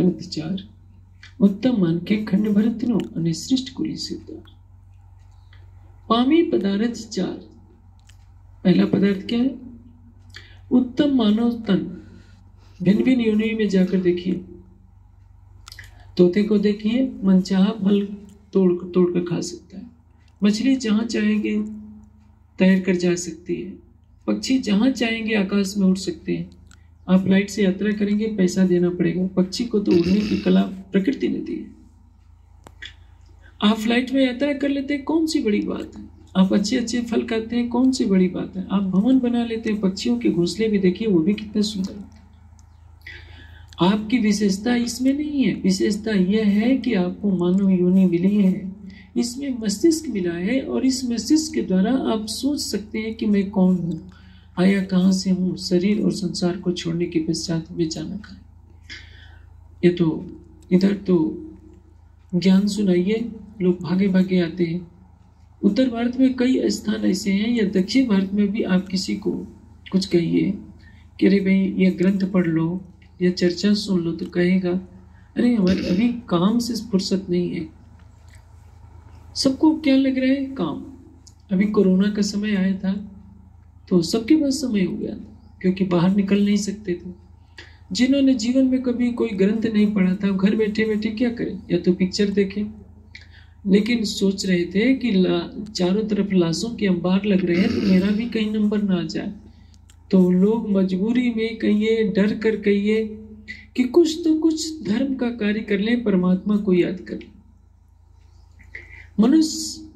विचार उत्तम मान के खंड भरतनो અને શ્રેષ્ઠ कुली सिद्धार। पामी पदार्थ चार। पहला पदार्थ क्या है? उत्तम मानव तन। भिन्न भिन्न योनियों में जाकर देखिए, तोते को देखिए, मनचाहा फल तोड़ कर खा सकता है। मछली जहां चाहेंगे तैर कर जा सकती है। पक्षी जहां चाहेंगे आकाश में उड़ सकते हैं। आप फ्लाइट से यात्रा करेंगे, पैसा देना पड़ेगा। पक्षी को तो उड़ने की कला प्रकृति ने दी है। आप फ्लाइट में यात्रा कर लेते हैं, कौन सी बड़ी बात है। आप अच्छे अच्छे फल खाते हैं, कौन सी बड़ी बात है। आप भवन बना लेते हैं, पक्षियों के घोंसले भी देखिए, वो भी कितने सुंदर होते हैं। आपकी विशेषता इसमें नहीं है। विशेषता यह है कि आपको मानव योनि मिली है, इसमें मस्तिष्क मिला है, और इस मस्तिष्क के द्वारा आप सोच सकते हैं कि मैं कौन हूँ, आया कहाँ से हूँ, शरीर और संसार को छोड़ने के पश्चात में जाना कहाँ। ये तो इधर तो ज्ञान सुनाइए, लोग भागे भागे आते हैं। उत्तर भारत में कई स्थान ऐसे हैं, या दक्षिण भारत में भी आप किसी को कुछ कहिए कि अरे भाई ये ग्रंथ पढ़ लो या चर्चा सुन लो, तो कहेगा अरे हमारे अभी काम से फुर्सत नहीं है। सबको क्या लग रहा है? काम। अभी कोरोना का समय आया था तो सबके पास समय हो गया था, क्योंकि बाहर निकल नहीं सकते थे। जिन्होंने जीवन में कभी कोई ग्रंथ नहीं पढ़ा था, घर बैठे बैठे क्या करें? या तो पिक्चर देखें, लेकिन सोच रहे थे कि चारों तरफ लाशों के अंबार लग रहे हैं, तो मेरा भी कहीं नंबर ना आ जाए। तो लोग मजबूरी में कहिए, डर कर कहिए कि कुछ तो कुछ धर्म का कार्य कर ले, परमात्मा को याद कर ले। मनुष्य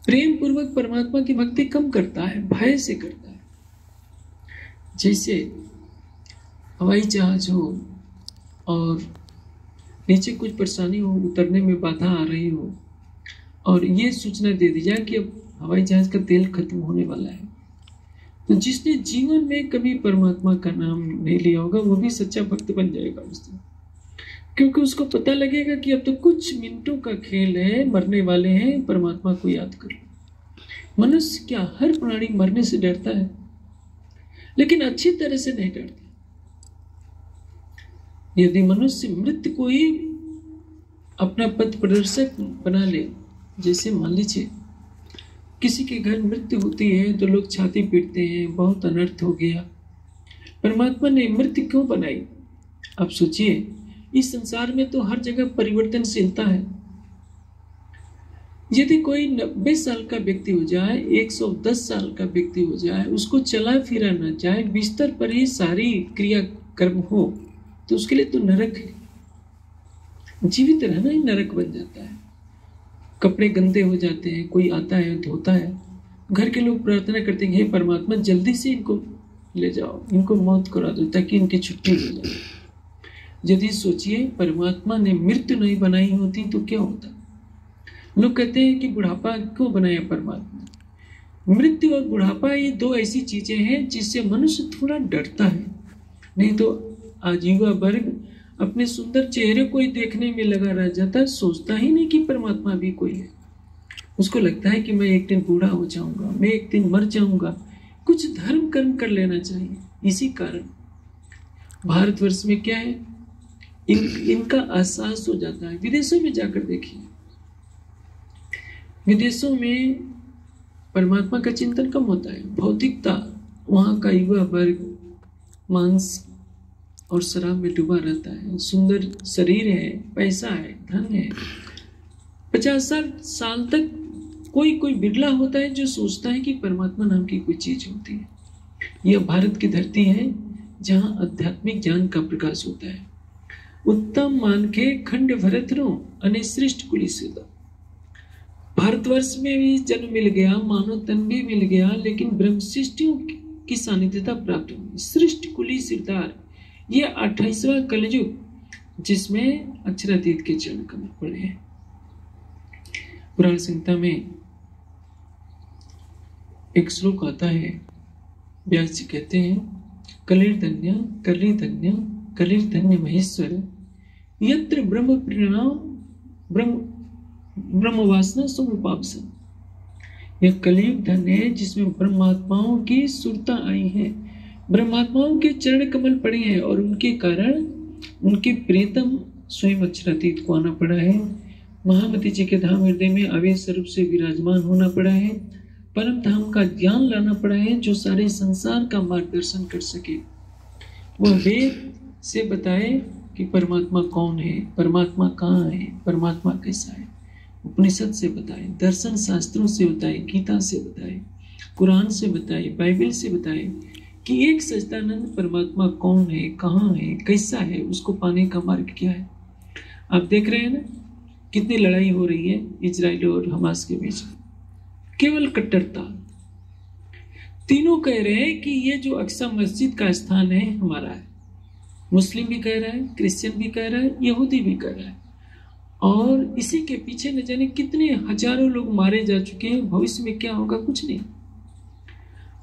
प्रेम पूर्वक परमात्मा की भक्ति कम करता है, भय से करता है। जैसे हवाई जहाज हो और नीचे कुछ परेशानी हो, उतरने में बाधा आ रही हो, और ये सूचना दे दी जाए कि अब हवाई जहाज का तेल खत्म होने वाला है, तो जिसने जीवन में कभी परमात्मा का नाम नहीं लिया होगा, वो भी सच्चा भक्त बन जाएगा उस दिन, क्योंकि उसको पता लगेगा कि अब तो कुछ मिनटों का खेल है, मरने वाले हैं, परमात्मा को याद करो। मनुष्य क्या हर प्राणी मरने से डरता है, लेकिन अच्छी तरह से नहीं डरता। यदि मनुष्य मृत्यु को ही अपना पथ प्रदर्शक बना ले, जैसे मान लीजिए किसी के घर मृत्यु होती है तो लोग छाती पीटते हैं, बहुत अनर्थ हो गया। परमात्मा ने मृत्यु क्यों बनाई? अब सोचिए, इस संसार में तो हर जगह परिवर्तनशीलता है। यदि कोई 90 साल का व्यक्ति हो जाए, 110 साल का व्यक्ति हो जाए, उसको चला फिरा न जाए, बिस्तर पर ही सारी क्रियाकर्म हो, तो उसके लिए तो नरक है। जीवित रहना ही नरक बन जाता है। कपड़े गंदे हो जाते हैं, कोई आता है धोता है, घर के लोग प्रार्थना करते हैं, हे परमात्मा जल्दी से इनको ले जाओ, इनको मौत करा दो ताकि इनकी छुट्टी हो जाए। यदि सोचिए परमात्मा ने मृत्यु नहीं बनाई होती तो क्या होता? लोग कहते हैं कि बुढ़ापा क्यों बनाया परमात्मा? मृत्यु और बुढ़ापा ये दो ऐसी चीजें हैं जिससे मनुष्य थोड़ा डरता है। नहीं तो आज युवा वर्ग अपने सुंदर चेहरे को ही देखने में लगा रह जाता है, सोचता ही नहीं कि परमात्मा भी कोई है। उसको लगता है कि मैं एक दिन बूढ़ा हो जाऊंगा, मैं एक दिन मर जाऊंगा, कुछ धर्म कर्म कर लेना चाहिए। इसी कारण भारतवर्ष में क्या है, इनका एहसास हो जाता है। विदेशों में जाकर देखिए, विदेशों में परमात्मा का चिंतन कम होता है। भौतिकता, वहां का युवा वर्ग मांस और शराब में डूबा रहता है। सुंदर शरीर है, पैसा है, धन है। 50 साल तक कोई बिरला होता है जो सोचता है कि परमात्मा नाम की कोई चीज होती है। यह भारत की धरती है जहां आध्यात्मिक ज्ञान का प्रकाश होता है। उत्तम मान के खंड भरतनो અને श्रेष्ठ कुली सिद्धार। भारतवर्ष में भी जन्म मिल गया, मानव तन भी मिल गया, लेकिन ब्रह्मशिष्टियों की सानिध्यता प्राप्त हुई। श्रेष्ठ कुली सिद्धार, ये 28वां कलयुग जिसमें अक्षरातीत के चरण कमल पड़े हैं। पुराण संहिता में एक श्लोक आता है, व्यास जी कहते हैं, कलिर्धन्य कलिर्धन्य कलिर्धन्य महेश्वर यत्र ब्रह्म प्रणा ब्रह्म वासना समुपापसन। यह कलियुग धन्य है जिसमें ब्रह्मात्माओं की सुरता आई है, ब्रह्मात्माओं के चरण कमल पड़े हैं, और उनके कारण उनके प्रियतम स्वयं अक्षरातीत को आना पड़ा है। महामती जी के धाम हृदय में अवैध स्वरूप से विराजमान होना पड़ा है। परम धाम का ज्ञान लाना पड़ा है जो सारे संसार का मार्गदर्शन कर सके। वह वेद से बताए कि परमात्मा कौन है, परमात्मा कहाँ है, परमात्मा कैसा है। उपनिषद से बताए, दर्शन शास्त्रों से बताए, गीता से बताए, कुरान से बताए, बाइबल से बताए कि एक सच्चिदानंद परमात्मा कौन है, कहाँ है, कैसा है, उसको पाने का मार्ग क्या है। आप देख रहे हैं ना कितनी लड़ाई हो रही है इजराइल और हमास के बीच में, केवल कट्टरता। तीनों कह रहे हैं कि ये जो अक्सा मस्जिद का स्थान है हमारा है। मुस्लिम भी कह रहा है, क्रिश्चियन भी कह रहा है, यहूदी भी कह रहा है। और इसी के पीछे न जाने कितने हजारों लोग मारे जा चुके हैं। भविष्य में क्या होगा कुछ नहीं।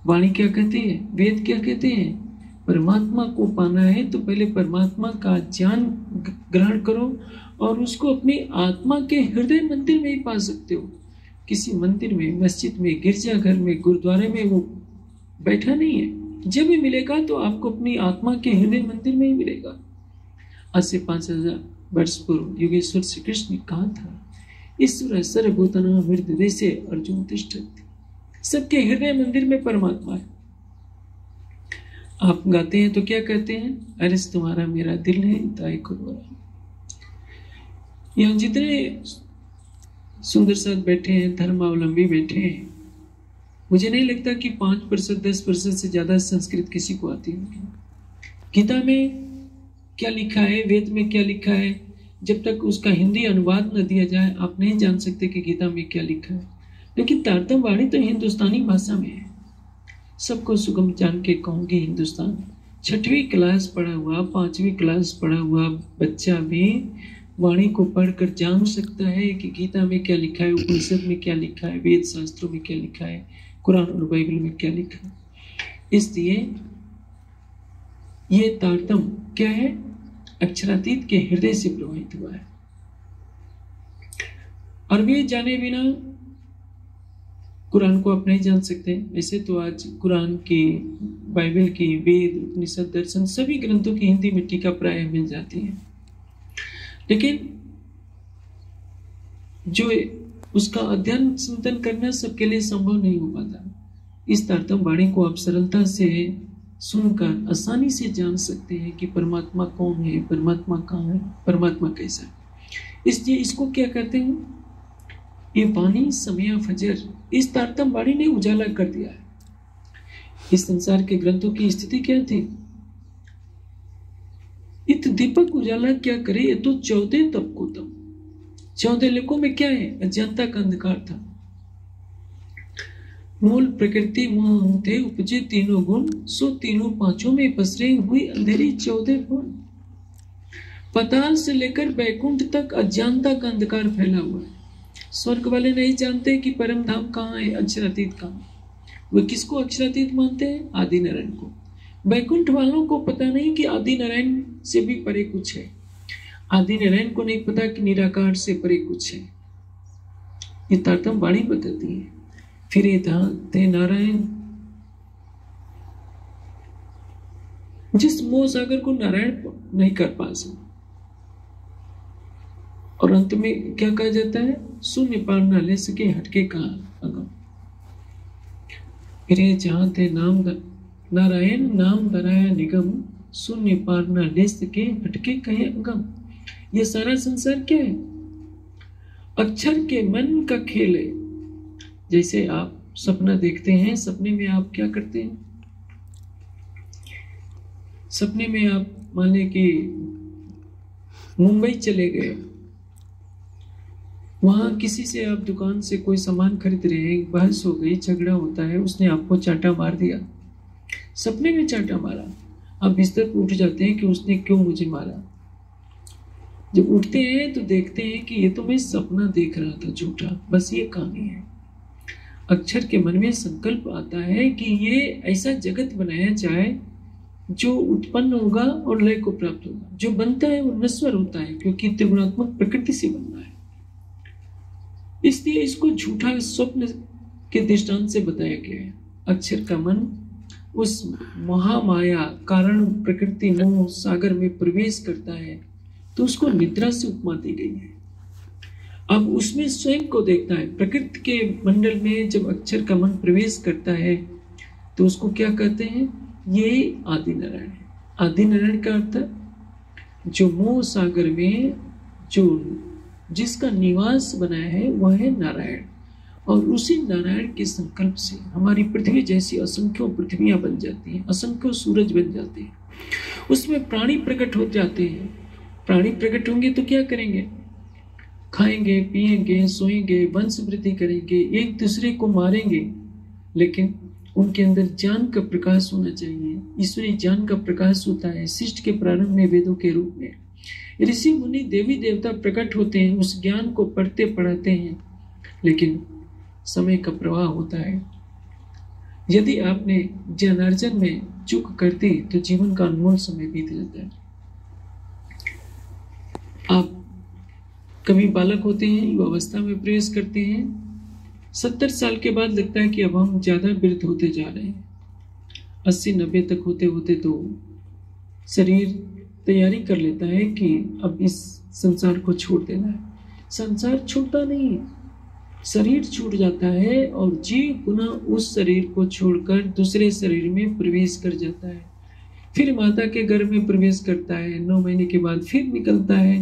वाणी क्या कहती है, वेद क्या कहते हैं, परमात्मा को पाना है तो पहले परमात्मा का ज्ञान ग्रहण करो और उसको अपनी आत्मा के हृदय मंदिर में ही पा सकते हो। किसी मंदिर में, मस्जिद में, गिरजाघर में, गुरुद्वारे में वो बैठा नहीं है। जब भी मिलेगा तो आपको अपनी आत्मा के हृदय मंदिर में ही मिलेगा। आज से 5000 वर्ष पूर्व योगेश्वर श्री कृष्ण ने कहा था, ईश्वर सर्वभूतानां हृदयेषु अर्जुन तिष्ठति। सबके हृदय मंदिर में परमात्मा है। आप गाते हैं तो क्या कहते हैं, अरे तुम्हारा मेरा दिल है ताई कुरबान। यहाँ जितने सुंदर साथ बैठे हैं, धर्मावलंबी बैठे हैं, मुझे नहीं लगता कि 5% 10% से ज्यादा संस्कृत किसी को आती होगी। गीता में क्या लिखा है, वेद में क्या लिखा है, जब तक उसका हिंदी अनुवाद न दिया जाए आप नहीं जान सकते कि गीता में क्या लिखा है। लेकिन तारतम वाणी तो हिंदुस्तानी भाषा में है। सबको सुगम जान के कहूंगी हिंदुस्तान। 6वीं क्लास पढ़ा हुआ, 5वीं क्लास पढ़ा हुआ बच्चा भी वाणी को पढ़कर जान सकता है कि गीता में क्या लिखा है, उपनिषद में क्या लिखा है, वेद शास्त्रों में क्या लिखा है, कुरान और बाइबल में क्या लिखा है। इसलिए ये तारतम क्या है, अक्षरातीत के हृदय से प्रवाहित हुआ है। और वे जाने बिना कुरान को आप नहीं जान सकते। वैसे तो आज कुरान की, बाइबल की, वेद, उपनिषद, दर्शन सभी ग्रंथों की हिंदी में टीका प्राय मिल जाती है। लेकिन जो उसका अध्ययन चिंतन करना सबके लिए संभव नहीं हो पाता। इस तारतम वाणी को आप सरलता से सुनकर आसानी से जान सकते हैं कि परमात्मा कौन है, परमात्मा कहाँ है, परमात्मा कैसा है। इसलिए इसको क्या कहते हैं, ये वाणी समय फजर, इस तारतम वाणी ने उजाला कर दिया है। इस संसार के ग्रंथों की स्थिति क्या थी, इत दीपक उजाला क्या करे, ये तो 14 तप को तप। 14 लोकों में क्या है, अज्ञानता का अंधकार था। मूल प्रकृति वहां थे, उपजे तीनों गुण, सो तीनों पांचों में पसरे हुई अंधेरी 14 गुण। पाताल से लेकर बैकुंठ तक अज्ञानता का अंधकार फैला हुआ है। स्वर्ग वाले नहीं जानते कि परम धाम कहाँ है, अक्षरातीत कहाँ। वे किसको अक्षरातीत मानते हैं, आदि नारायण को। बैकुंठ वालों को पता नहीं कि आदि नारायण से भी परे कुछ है। आदि नारायण को नहीं पता कि निराकार से परे कुछ है। ये तारतम वाणी बताती है। फिर ये थे नारायण, जिस मोह सागर को नारायण नहीं कर पा सकते। और अंत में क्या कहा जाता है, शून्य पार न ले सके हटके का अगम। फिर ये जहां थे नाम नारायण, नाम धराया निगम, शून्य पार न ले सके हटके कहे अगम। ये सारा संसार क्या है, अक्षर के मन का खेल है। जैसे आप सपना देखते हैं, सपने में आप क्या करते हैं, सपने में आप मान लें कि मुंबई चले गए, वहां किसी से आप दुकान से कोई सामान खरीद रहे हैं, बहस हो गई, झगड़ा होता है, उसने आपको चांटा मार दिया, सपने में चांटा मारा। आप बिस्तर पर उठ जाते हैं कि उसने क्यों मुझे मारा। जब उठते हैं तो देखते हैं कि ये तो मैं सपना देख रहा था झूठा, बस ये कहानी है। अक्षर के मन में संकल्प आता है कि ये ऐसा जगत बनाया जाए जो उत्पन्न होगा और लय को प्राप्त होगा। जो बनता है वो नश्वर होता है, क्योंकि त्रिगुणात्मक प्रकृति से बनना है। इसलिए इसको झूठा स्वप्न के दृष्टांत से बताया गया है। अक्षर का मन उस महामाया कारण प्रकृति मोह सागर में प्रवेश करता है तो उसको निद्रा से उपमा दी गई है। अब उसमें स्वयं को देखता है। प्रकृति के मंडल में जब अक्षर का मन प्रवेश करता है तो उसको क्या कहते हैं? ये आदि नारायण है। आदि नारायण का अर्थ जो मोह सागर में जो जिसका निवास बनाया है वह है नारायण। और उसी नारायण के संकल्प से हमारी पृथ्वी जैसी असंख्यों पृथ्वियां बन जाती हैं, असंख्यों सूरज बन जाते हैं। उसमें प्राणी प्रकट हो जाते हैं। प्राणी प्रकट होंगे तो क्या करेंगे? खाएंगे, पिएंगे, सोएंगे, वंश वृद्धि करेंगे, एक दूसरे को मारेंगे, लेकिन उनके अंदर ज्ञान का प्रकाश होना चाहिए। ईश्वरीय ज्ञान का प्रकाश होता है सृष्टि के प्रारंभ में वेदों के रूप में। ऋषि मुनि देवी देवता प्रकट होते हैं, उस ज्ञान को पढ़ते पढ़ाते हैं, लेकिन समय का प्रवाह होता है। यदि आपने ज्ञानार्जन में चूक कर दी तो जीवन का अनमोल समय बीत जाता है। आप कभी बालक होते हैं, युवा अवस्था में प्रवेश करते हैं, 70 साल के बाद लगता है कि अब हम ज्यादा वृद्ध होते जा रहे हैं। 80-90 तक होते होते तो शरीर तैयारी कर लेता है कि अब इस संसार को छोड़ देना है। संसार छूटता नहीं, शरीर छूट जाता है और जीव पुनः उस शरीर को छोड़कर दूसरे शरीर में प्रवेश कर जाता है। फिर माता के गर्भ में प्रवेश करता है, 9 महीने के बाद फिर निकलता है,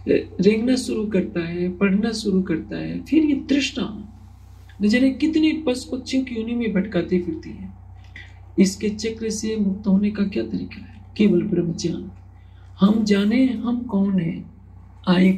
रेंगना शुरू करता है, पढ़ना शुरू करता है। फिर ये तृष्णा न जाने कितने पशु पक्षियों की योनि में भटकाती फिरती है। इसके चक्र से मुक्त होने का क्या तरीका है? केवल ब्रह्म ज्ञान। हम जाने हम कौन है, आए